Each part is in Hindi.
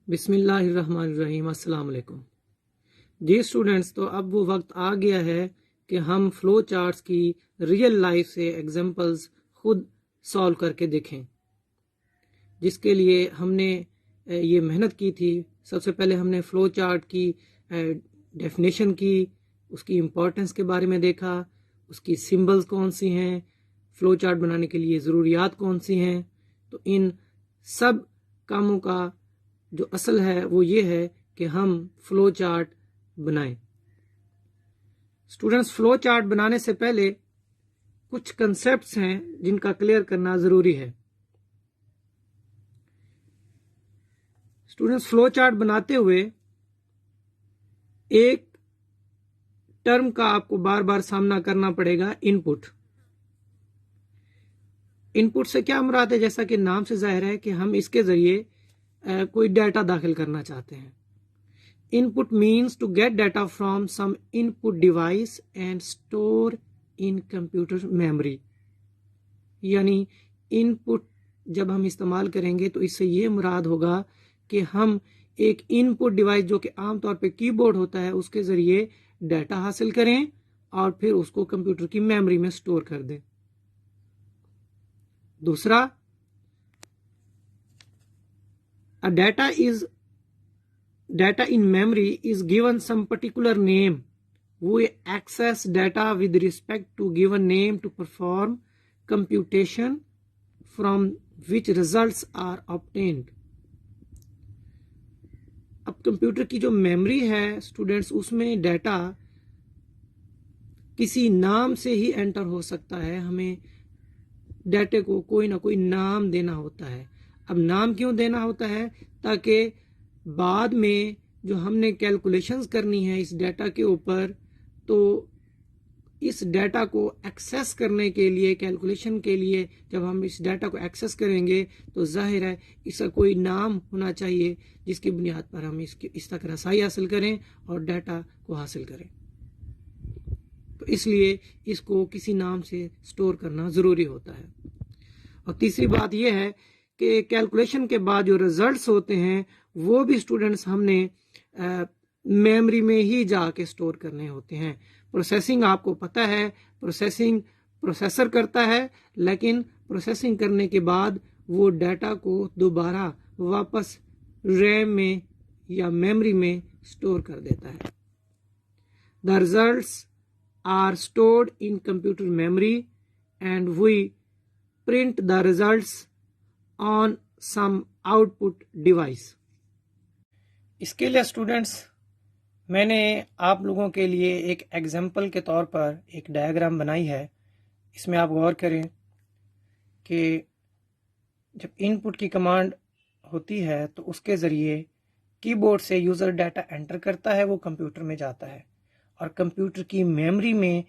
बिस्मिल्लाहिर्रहमानिर्रहीम। अस्सलाम वालेकुम जी स्टूडेंट्स। तो अब वो वक्त आ गया है कि हम फ्लो चार्ट्स की रियल लाइफ से एग्जांपल्स खुद सॉल्व करके देखें, जिसके लिए हमने ये मेहनत की थी। सबसे पहले हमने फ़्लो चार्ट की डेफिनेशन की, उसकी इम्पोर्टेंस के बारे में देखा, उसकी सिंबल्स कौन सी हैं, फ़्लो चार्ट बनाने के लिए ज़रूरियात कौन सी हैं। तो इन सब कामों का जो असल है वो ये है कि हम फ़्लो चार्ट बनाएं। स्टूडेंट्स, फ़्लो चार्ट बनाने से पहले कुछ कंसेप्ट्स हैं जिनका क्लियर करना ज़रूरी है। स्टूडेंट्स, फ्लो चार्ट बनाते हुए एक टर्म का आपको बार बार सामना करना पड़ेगा, इनपुट। इनपुट से क्या मुराद है? जैसा कि नाम से जाहिर है कि हम इसके जरिए कोई डाटा दाखिल करना चाहते हैं। Input means to get data from some input device and store in computer memory. यानी इनपुट जब हम इस्तेमाल करेंगे तो इससे ये मुराद होगा कि हम एक इनपुट डिवाइस जो कि आमतौर पे कीबोर्ड होता है उसके ज़रिए डाटा हासिल करें और फिर उसको कंप्यूटर की मेमोरी में स्टोर कर दें। दूसरा, a data in memory is given some particular name. We access data with respect to given name to perform computation from which results are obtained. अब कंप्यूटर की जो मेमोरी है स्टूडेंट्स, उसमें डाटा किसी नाम से ही एंटर हो सकता है। हमें डाटे को कोई ना कोई नाम देना होता है। अब नाम क्यों देना होता है? ताकि बाद में जो हमने कैलकुलेशंस करनी है इस डाटा के ऊपर, तो इस डाटा को एक्सेस करने के लिए, कैलकुलेशन के लिए जब हम इस डाटा को एक्सेस करेंगे तो जाहिर है इसका कोई नाम होना चाहिए जिसकी बुनियाद पर हम इस तक रसाई हासिल करें और डाटा को हासिल करें। तो इसलिए इसको किसी नाम से स्टोर करना ज़रूरी होता है। और तीसरी बात यह है कि कैलकुलेशन के बाद जो रिजल्ट्स होते हैं वो भी स्टूडेंट्स हमने मेमोरी में ही जाके स्टोर करने होते हैं। प्रोसेसिंग आपको पता है, प्रोसेसिंग प्रोसेसर करता है, लेकिन प्रोसेसिंग करने के बाद वो डाटा को दोबारा वापस रैम में या मेमोरी में स्टोर कर देता है। The results are stored in computer memory and we print the results on some output device. इसके लिए स्टूडेंट्स मैंने आप लोगों के लिए एक एग्जाम्पल के तौर पर एक डायग्राम बनाई है। इसमें आप गौर करें कि जब इनपुट की कमांड होती है तो उसके ज़रिए कीबोर्ड से यूज़र डाटा एंटर करता है, वो कंप्यूटर में जाता है और कंप्यूटर की मेमोरी में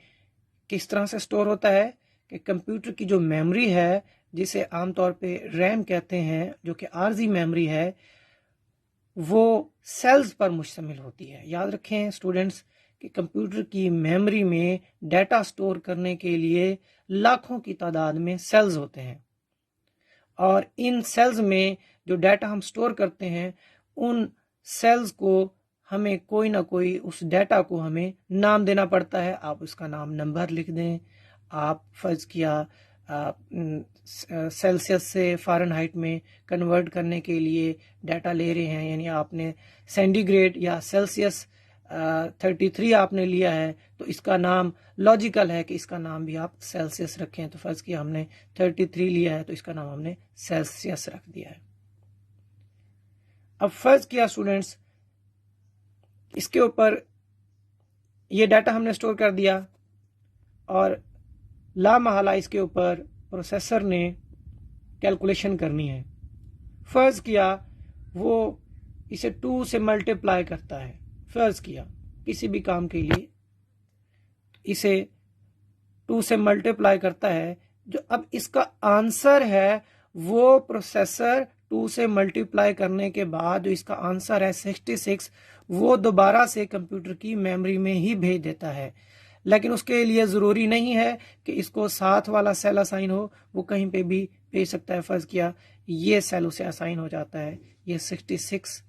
किस तरह से स्टोर होता है कि कंप्यूटर की जो मेमोरी है, जिसे आमतौर पे रैम कहते हैं, जो कि आर्जी मेमोरी है, वो सेल्स पर मुश्तमिल होती है। याद रखें स्टूडेंट्स कि कंप्यूटर की मेमोरी में डाटा स्टोर करने के लिए लाखों की तादाद में सेल्स होते हैं और इन सेल्स में जो डाटा हम स्टोर करते हैं उन सेल्स को हमें कोई ना कोई, उस डाटा को हमें नाम देना पड़ता है। आप उसका नाम नंबर लिख दें। आप फर्ज किया सेल्सियस से फ़ारेनहाइट में कन्वर्ट करने के लिए डाटा ले रहे हैं, यानी आपने सेंटीग्रेड या सेल्सियस 33 आपने लिया है, तो इसका नाम लॉजिकल है कि इसका नाम भी आप सेल्सियस रखें। तो फर्ज किया हमने 33 लिया है तो इसका नाम हमने सेल्सियस रख दिया है। अब फर्ज किया स्टूडेंट्स, इसके ऊपर ये डाटा हमने स्टोर कर दिया और लामहला इसके ऊपर प्रोसेसर ने कैलकुलेशन करनी है। फर्ज किया वो इसे 2 से मल्टीप्लाई करता है। फर्ज किया किसी भी काम के लिए इसे 2 से मल्टीप्लाई करता है। जो अब इसका आंसर है वो प्रोसेसर 2 से मल्टीप्लाई करने के बाद जो इसका आंसर है 66, वो दोबारा से कंप्यूटर की मेमोरी में ही भेज देता है। लेकिन उसके लिए ज़रूरी नहीं है कि इसको साथ वाला सेल असाइन हो, वो कहीं पे भी भेज सकता है। फर्ज किया ये सेल उसे असाइन हो जाता है, ये 66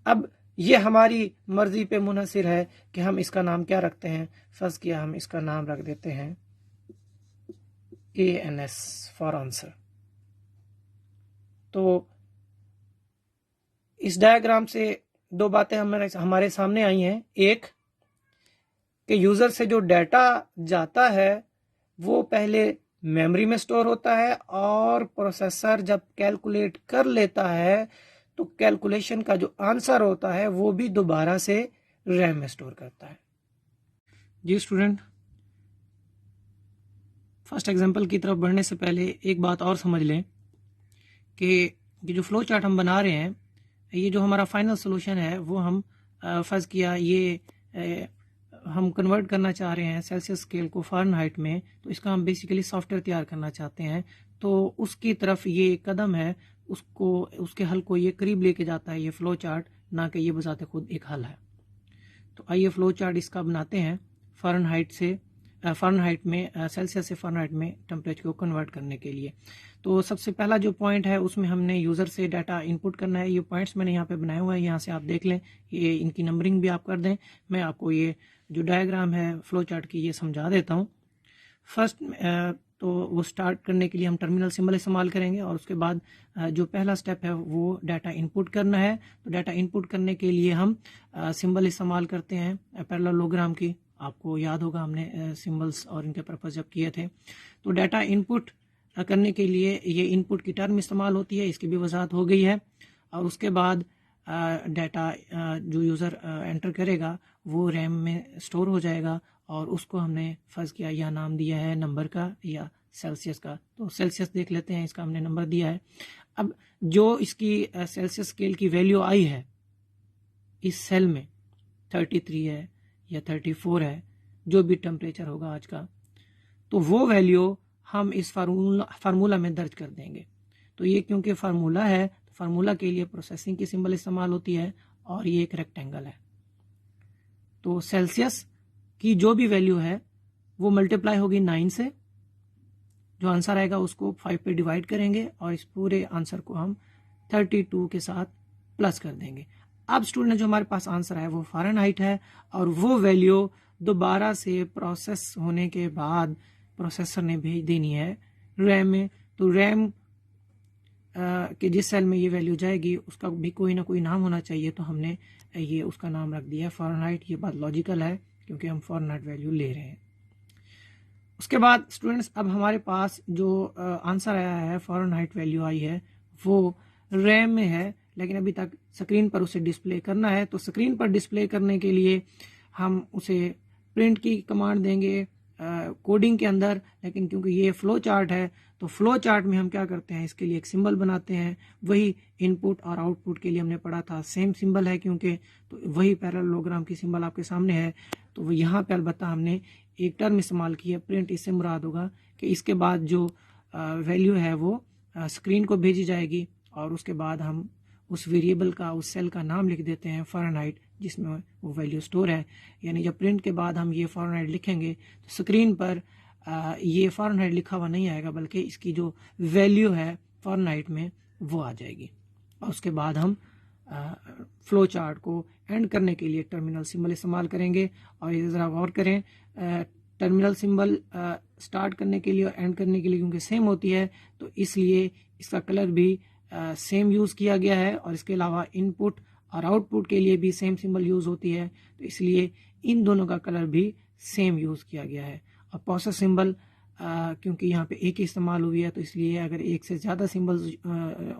अब ये हमारी मर्जी पे मुनहसिर है कि हम इसका नाम क्या रखते हैं। फर्ज किया हम इसका नाम रख देते हैं ANS फॉर आंसर। तो इस डायग्राम से दो बातें हमारे सामने आई हैं। एक कि यूजर से जो डाटा जाता है वो पहले मेमोरी में स्टोर होता है और प्रोसेसर जब कैलकुलेट कर लेता है तो कैलकुलेशन का जो आंसर होता है वो भी दोबारा से रैम में स्टोर करता है। जी स्टूडेंट, फर्स्ट एग्जांपल की तरफ बढ़ने से पहले एक बात और समझ लें कि ये जो फ्लो चार्ट हम बना रहे हैं, ये जो हमारा फाइनल सोल्यूशन है वो हम फर्ज किया ये हम कन्वर्ट करना चाह रहे हैं सेल्सियस स्केल को फ़ारेनहाइट में, तो इसका हम बेसिकली सॉफ्टवेयर तैयार करना चाहते हैं। तो उसकी तरफ ये एक कदम है, उसके हल को ये करीब लेके जाता है ये फ्लो चार्ट, ना कि ये बजाते खुद एक हल है। तो आइए फ्लो चार्ट इसका बनाते हैं फ़ारेनहाइट में सेल्सियस से फ़ारेनहाइट में टेम्परेचर को कन्वर्ट करने के लिए। तो सबसे पहला जो पॉइंट है उसमें हमने यूज़र से डाटा इनपुट करना है। ये पॉइंट्स मैंने यहाँ पे बनाए हुए हैं, यहाँ से आप देख लें, ये इनकी नंबरिंग भी आप कर दें। मैं आपको ये जो डायग्राम है फ्लो चार्ट की ये समझा देता हूँ। फर्स्ट तो वो स्टार्ट करने के लिए हम टर्मिनल सिंबल इस्तेमाल करेंगे और उसके बाद जो पहला स्टेप है वो डाटा इनपुट करना है। तो डाटा इनपुट करने के लिए हम सिंबल इस्तेमाल करते हैं पैरेललोग्राम की। आपको याद होगा हमने सिंबल्स और इनके पर्पस जब किए थे। तो डाटा इनपुट करने के लिए ये इनपुट की टर्म इस्तेमाल होती है, इसकी भी वजाहत हो गई है। और उसके बाद डाटा जो यूज़र एंटर करेगा वो रैम में स्टोर हो जाएगा और उसको हमने फर्ज किया या नाम दिया है नंबर का या सेल्सियस का। तो सेल्सियस देख लेते हैं, इसका हमने नंबर दिया है। अब जो इसकी सेल्सियस स्केल की वैल्यू आई है इस सेल में 33 है या 34 है, जो भी टेम्परेचर होगा आज का, तो वो वैल्यू हम इस फार्मूला में दर्ज कर देंगे। तो ये क्योंकि फार्मूला है, तो फार्मूला के लिए प्रोसेसिंग की सिंबल इस्तेमाल होती है और ये एक रेक्टेंगल है। तो सेल्सियस की जो भी वैल्यू है वो मल्टीप्लाई होगी 9 से, जो आंसर आएगा उसको 5 पे डिवाइड करेंगे और इस पूरे आंसर को हम 32 के साथ प्लस कर देंगे। अब स्टूडेंट जो हमारे पास आंसर है वो फ़ारेनहाइट है और वो वैल्यू दोबारा से प्रोसेस होने के बाद प्रोसेसर ने भेज देनी है रैम में। तो रैम के जिस सेल में ये वैल्यू जाएगी उसका भी कोई ना कोई नाम होना चाहिए, तो हमने ये उसका नाम रख दिया है फ़ारेनहाइट। ये बात लॉजिकल है क्योंकि हम फ़ारेनहाइट वैल्यू ले रहे हैं। उसके बाद स्टूडेंट्स अब हमारे पास जो आंसर आया है फ़ारेनहाइट वैल्यू आई है वो रैम में है, लेकिन अभी तक स्क्रीन पर उसे डिस्प्ले करना है। तो स्क्रीन पर डिस्प्ले करने के लिए हम उसे प्रिंट की कमांड देंगे कोडिंग के अंदर, लेकिन क्योंकि ये फ्लो चार्ट है तो फ्लो चार्ट में हम क्या करते हैं, इसके लिए एक सिंबल बनाते हैं। वही इनपुट और आउटपुट के लिए हमने पढ़ा था, सेम सिंबल है क्योंकि, तो वही पैरेललोग्राम की सिंबल आपके सामने है। तो यहाँ पे अलबत्ता हमने एक टर्म इस्तेमाल की है प्रिंट। इससे मुराद होगा कि इसके बाद जो वैल्यू है वो स्क्रीन को भेजी जाएगी और उसके बाद हम उस वेरिएबल का, उस सेल का नाम लिख देते हैं फ़ारेनहाइट जिसमें वो वैल्यू स्टोर है। यानी जब प्रिंट के बाद हम ये फ़ारेनहाइट लिखेंगे तो स्क्रीन पर ये फ़ारेनहाइट लिखा हुआ नहीं आएगा, बल्कि इसकी जो वैल्यू है फ़ारेनहाइट में वो आ जाएगी। और उसके बाद हम फ्लो चार्ट को एंड करने के लिए टर्मिनल सिंबल इस्तेमाल करेंगे। और ये ज़रा गौर करें, टर्मिनल सिंबल स्टार्ट करने के लिए और एंड करने के लिए क्योंकि सेम होती है तो इसलिए इसका कलर भी सेम यूज़ किया गया है। और इसके अलावा इनपुट और आउटपुट के लिए भी सेम सिंबल यूज़ होती है, तो इसलिए इन दोनों का कलर भी सेम यूज़ किया गया है। और प्रोसेस सिंबल क्योंकि यहाँ पे एक ही इस्तेमाल हुई है, तो इसलिए अगर एक से ज़्यादा सिंबल्स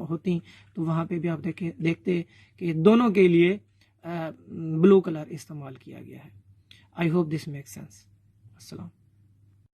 होती तो वहाँ पे भी आप देखते कि दोनों के लिए ब्लू कलर इस्तेमाल किया गया है। I hope this makes sense. अस्सलाम।